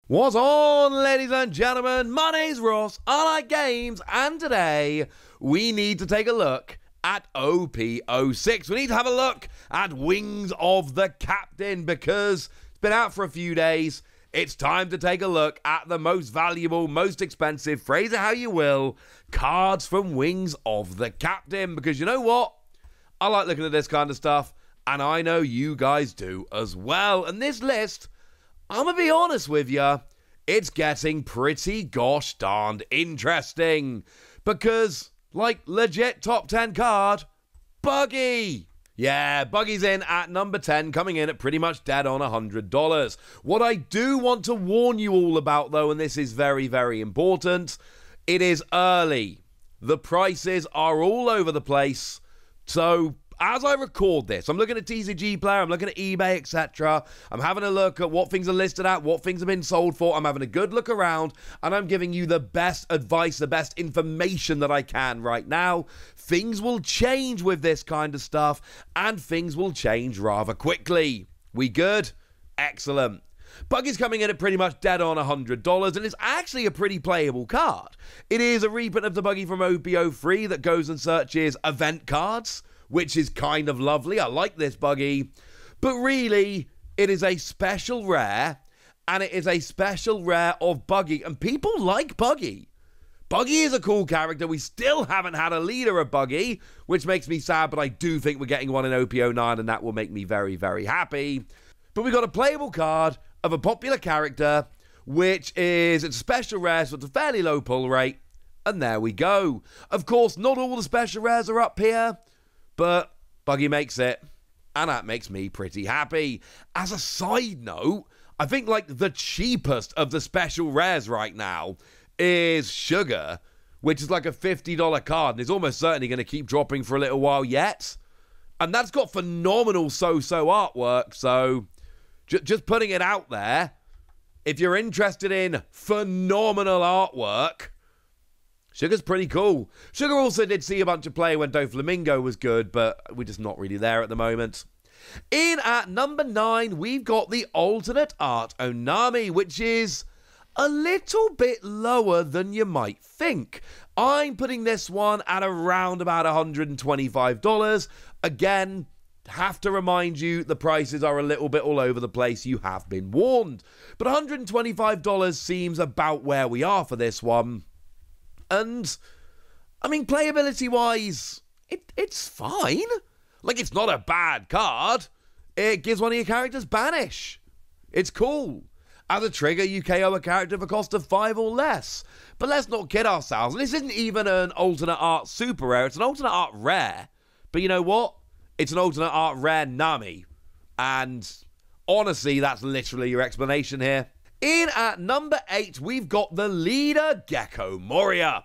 What's on, ladies and gentlemen? My name's Ross, I like games, and today we need to take a look at OP-06. We need to have a look at Wings of the Captain because it's been out for a few days. It's time to take a look at the most valuable, most expensive, phrase it how you will, cards from Wings of the Captain. Because you know what? I like looking at this kind of stuff, and I know you guys do as well. And this list, I'm going to be honest with you, it's getting pretty gosh darned interesting. Because, like, legit top 10 card, Buggy. Yeah, Buggy's in at number 10, coming in at pretty much dead on $100. What I do want to warn you all about, though, and this is very, very important, it is early. The prices are all over the place. So, as I record this, I'm looking at TCG Player, I'm looking at eBay, etc. I'm having a look at what things are listed at, what things have been sold for. I'm having a good look around, and I'm giving you the best advice, the best information that I can right now. Things will change with this kind of stuff, and things will change rather quickly. We good? Excellent. Buggy's coming in at pretty much dead on $100, and it's actually a pretty playable card. It is a reprint of the Buggy from OP-03 that goes and searches event cards, which is kind of lovely. I like this Buggy. But really, it is a special rare, and it is a special rare of Buggy, and people like Buggy. Buggy is a cool character. We still haven't had a leader of Buggy, which makes me sad, but I do think we're getting one in OP-09, and that will make me very, very happy. But we got a playable card of a popular character, which is a special rare, so it's a fairly low pull rate, and there we go. Of course, not all the special rares are up here, but Buggy makes it, and that makes me pretty happy. As a side note, I think like the cheapest of the special rares right now is Sugar, which is like a $50 card, and is almost certainly going to keep dropping for a little while yet. And that's got phenomenal so-so artwork, so just putting it out there, if you're interested in phenomenal artwork, Sugar's pretty cool. Sugar also did see a bunch of play when Doflamingo was good, but we're just not really there at the moment. In at number 9, we've got the alternate art Onami, which is a little bit lower than you might think. I'm putting this one at around about $125. Again, have to remind you, the prices are a little bit all over the place. You have been warned. But $125 seems about where we are for this one. And, I mean, playability-wise, it's fine. Like, it's not a bad card. It gives one of your characters Banish. It's cool. As a trigger, you KO a character for a cost of 5 or less. But let's not kid ourselves. This isn't even an alternate art super rare. It's an alternate art rare. But you know what? It's an alternate art rare Nami. And, honestly, that's literally your explanation here. In at number 8, we've got the leader, Gecko Moria.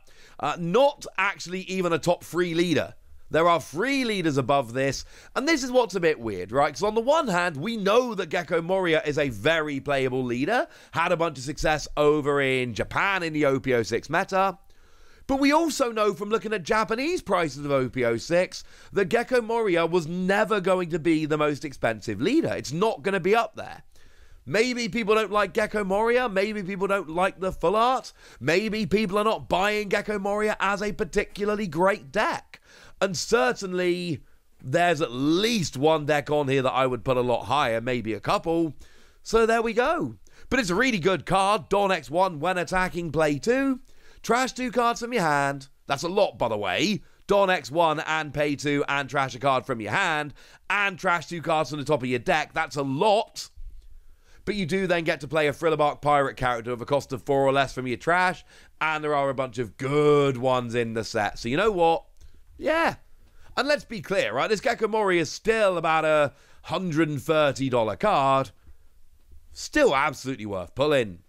Not actually even a top 3 leader. There are 3 leaders above this, and this is what's a bit weird, right? Because on the one hand, we know that Gecko Moria is a very playable leader, had a bunch of success over in Japan in the OP-06 meta, but we also know from looking at Japanese prices of OP-06 that Gecko Moria was never going to be the most expensive leader. It's not going to be up there. Maybe people don't like Gecko Moria. Maybe people don't like the full art. Maybe people are not buying Gecko Moria as a particularly great deck. And certainly, there's at least one deck on here that I would put a lot higher, maybe a couple. So there we go. But it's a really good card. Dawn X1 when attacking, play 2. Trash 2 cards from your hand. That's a lot, by the way. Dawn X1 and pay 2 and trash a card from your hand. And trash 2 cards from the top of your deck. That's a lot. But you do then get to play a Thrillerbark Pirate character of a cost of 4 or less from your trash, and there are a bunch of good ones in the set. So you know what? Yeah. And let's be clear, right? This Gecko Moria is still about a $130 card. Still absolutely worth pulling.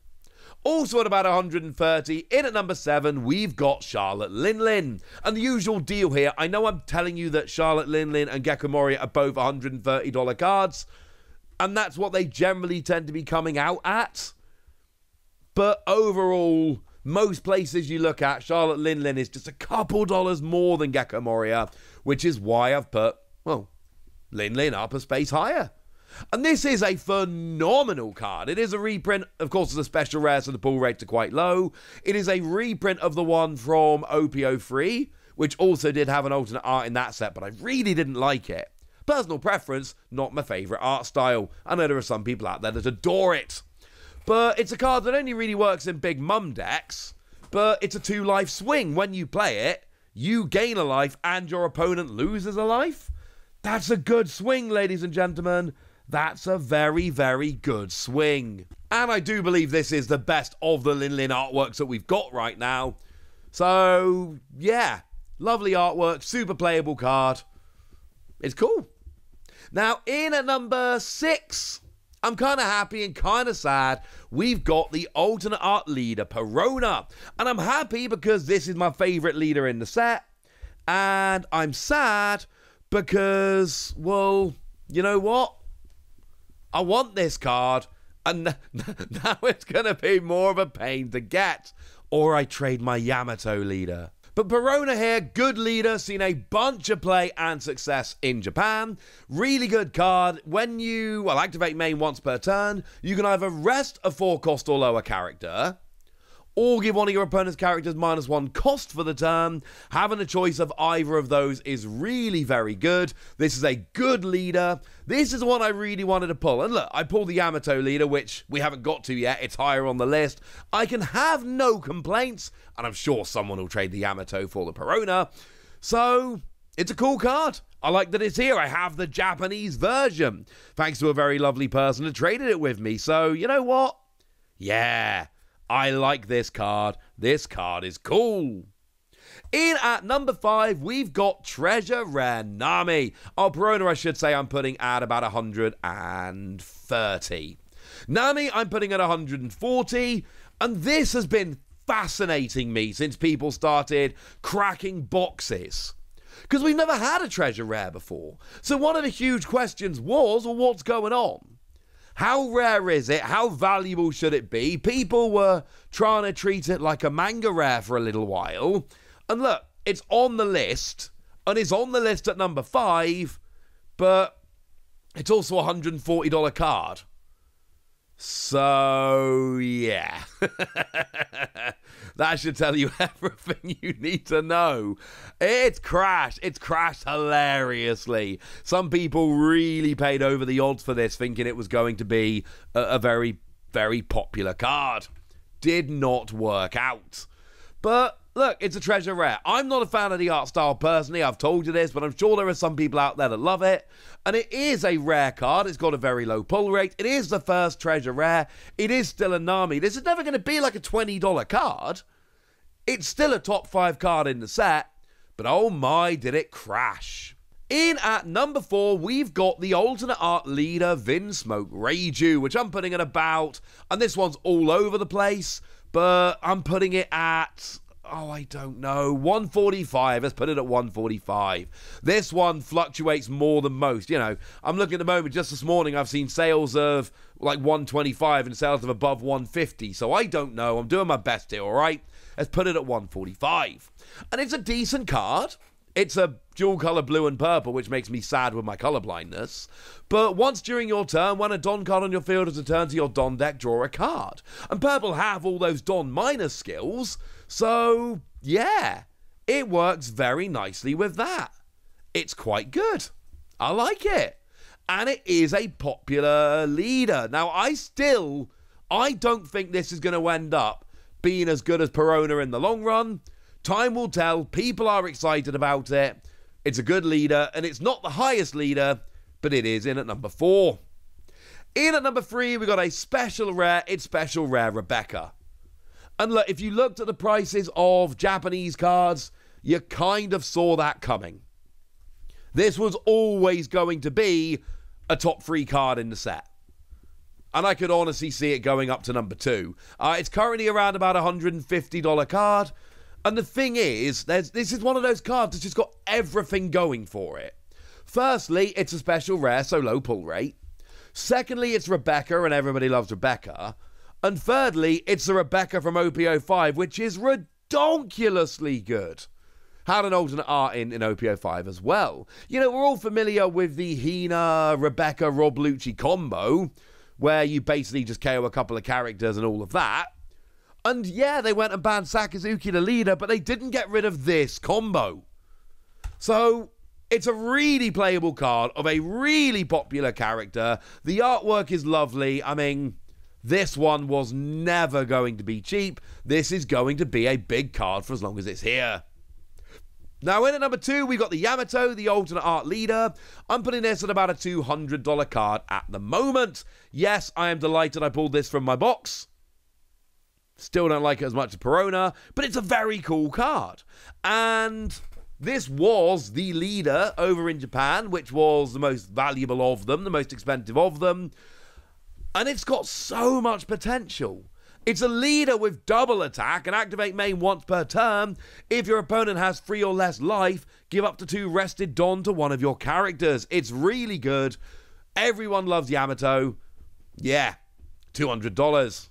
Also at about $130, in at number 7, we've got Charlotte Linlin. And the usual deal here, I know I'm telling you that Charlotte Linlin and Gecko Moria are both $130 cards, and that's what they generally tend to be coming out at. But overall, most places you look at, Charlotte Linlin is just a couple dollars more than Gecko Moria, which is why I've put, well, Linlin up a space higher. And this is a phenomenal card. It is a reprint, of course, it's a special rare, so the pull rates are quite low. It is a reprint of the one from OP-03, which also did have an alternate art in that set, but I really didn't like it. Personal preference, not my favourite art style. I know there are some people out there that adore it. But it's a card that only really works in big mum decks, but it's a 2-life swing. When you play it, you gain a life and your opponent loses a life. That's a good swing, ladies and gentlemen. That's a very, very good swing. And I do believe this is the best of the Linlin artworks that we've got right now. So, yeah, lovely artwork, super playable card. It's cool. Now, in at number 6, I'm kind of happy and kind of sad. We've got the alternate art leader, Perona. And I'm happy because this is my favourite leader in the set. And I'm sad because, well, you know what? I want this card. And now it's going to be more of a pain to get. Or I trade my Yamato leader. But Perona here, good leader, seen a bunch of play and success in Japan. Really good card. When you, well, activate main once per turn, you can either rest a 4-cost or lower character, or give one of your opponent's characters -1 cost for the turn. Having a choice of either of those is really very good. This is a good leader. This is the one I really wanted to pull. And look, I pulled the Yamato leader, which we haven't got to yet. It's higher on the list. I can have no complaints, and I'm sure someone will trade the Yamato for the Perona. So, it's a cool card. I like that it's here. I have the Japanese version, thanks to a very lovely person who traded it with me. So, you know what? Yeah, I like this card. This card is cool. In at number 5, we've got Treasure Rare Nami. Oh, Perona, I should say, I'm putting at about 130. Nami, I'm putting at 140. And this has been fascinating me since people started cracking boxes. Because we've never had a Treasure Rare before. So one of the huge questions was, well, what's going on? How rare is it? How valuable should it be? People were trying to treat it like a manga rare for a little while. And look, it's on the list. And it's on the list at number 5. But it's also a $140 card. So, yeah. That should tell you everything you need to know. It's crashed. It's crashed hilariously. Some people really paid over the odds for this, thinking it was going to be a very, very popular card. Did not work out. But look, it's a treasure rare. I'm not a fan of the art style personally. I've told you this, but I'm sure there are some people out there that love it. And it is a rare card. It's got a very low pull rate. It is the first treasure rare. It is still a Nami. This is never going to be like a $20 card. It's still a top 5 card in the set. But oh my, did it crash. In at number 4, we've got the alternate art leader, Vinsmoke Reiju, which I'm putting at about, and this one's all over the place, but I'm putting it at, oh, I don't know, 145. Let's put it at 145. This one fluctuates more than most. You know, I'm looking at the moment, just this morning, I've seen sales of like 125 and sales of above 150. So I don't know. I'm doing my best here, all right? Let's put it at 145. And it's a decent card. It's a dual color blue and purple, which makes me sad with my color blindness. But once during your turn, when a Don card on your field is returned to your Don deck, draw a card. And purple have all those Don minus skills. So, yeah, it works very nicely with that. It's quite good. I like it. And it is a popular leader. Now, I don't think this is going to end up being as good as Perona in the long run. Time will tell. People are excited about it. It's a good leader, and it's not the highest leader, but it is in at number 4. In at number 3, we got a special rare. It's special rare Rebecca. And look, if you looked at the prices of Japanese cards, you kind of saw that coming. This was always going to be a top 3 card in the set. And I could honestly see it going up to number 2. It's currently around about a $150 card. And the thing is, this is one of those cards that's just got everything going for it. Firstly, it's a special rare, so low pull rate. Secondly, it's Rebecca, and everybody loves Rebecca. And thirdly, it's the Rebecca from OP-05, which is redonkulously good. had an alternate art in OP-05 as well. You know, we're all familiar with the Hina, Rebecca, Rob Lucci combo, where you basically just KO a couple of characters and all of that. And yeah, they went and banned Sakazuki the leader, but they didn't get rid of this combo. So it's a really playable card of a really popular character. The artwork is lovely. I mean, this one was never going to be cheap. This is going to be a big card for as long as it's here. Now, in at number 2, we got the Yamato, the alternate art leader. I'm putting this at about a $200 card at the moment. Yes, I am delighted I pulled this from my box. Still don't like it as much as Perona, but it's a very cool card. And this was the leader over in Japan, which was the most valuable of them, the most expensive of them. And it's got so much potential. It's a leader with double attack and activate main once per turn. If your opponent has 3 or less life, give up to 2 rested Don to one of your characters. It's really good. Everyone loves Yamato. Yeah, $200.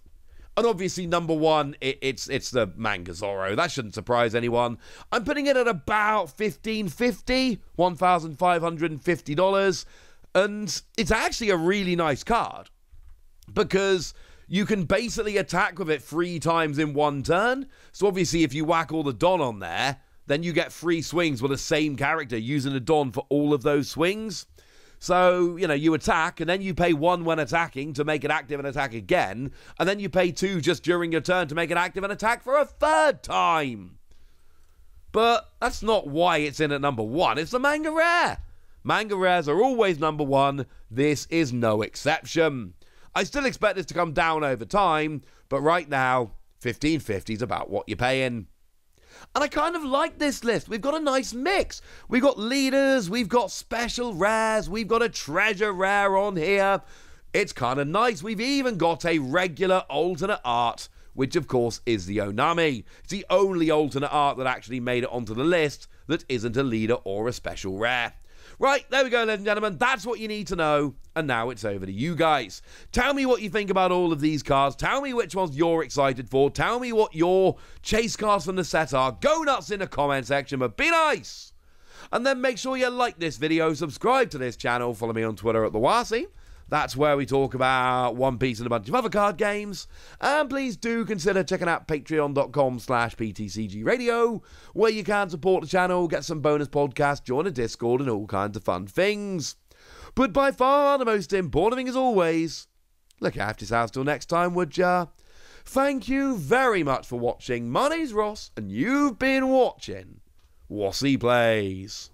And obviously, number 1, it's the Mangazoro. That shouldn't surprise anyone. I'm putting it at about $1,550, $1,550. And it's actually a really nice card, because you can basically attack with it 3 times in 1 turn. So obviously, if you whack all the Don on there, then you get 3 swings with the same character using the Don for all of those swings. So, you know, you attack, and then you pay 1 when attacking to make it active and attack again. And then you pay 2 just during your turn to make it active and attack for a 3rd time. But that's not why it's in at number 1. It's the Manga Rare. Manga Rares are always number 1. This is no exception. I still expect this to come down over time, but right now, $1,550 is about what you're paying. And I kind of like this list. We've got a nice mix. We've got leaders, we've got special rares, we've got a treasure rare on here. It's kind of nice. We've even got a regular alternate art, which of course is the Onami. It's the only alternate art that actually made it onto the list that isn't a leader or a special rare. Right, there we go, ladies and gentlemen. That's what you need to know. And now it's over to you guys. Tell me what you think about all of these cards. Tell me which ones you're excited for. Tell me what your chase cards from the set are. Go nuts in the comment section, but be nice. And then make sure you like this video, subscribe to this channel, follow me on Twitter at TheWasi. That's where we talk about One Piece and a bunch of other card games. And please do consider checking out patreon.com/PTCG Radio, where you can support the channel, get some bonus podcasts, join a Discord, and all kinds of fun things. But by far the most important thing, as always, look after yourselves till next time, would ya? Thank you very much for watching. My name's Ross, and you've been watching Wasi Plays.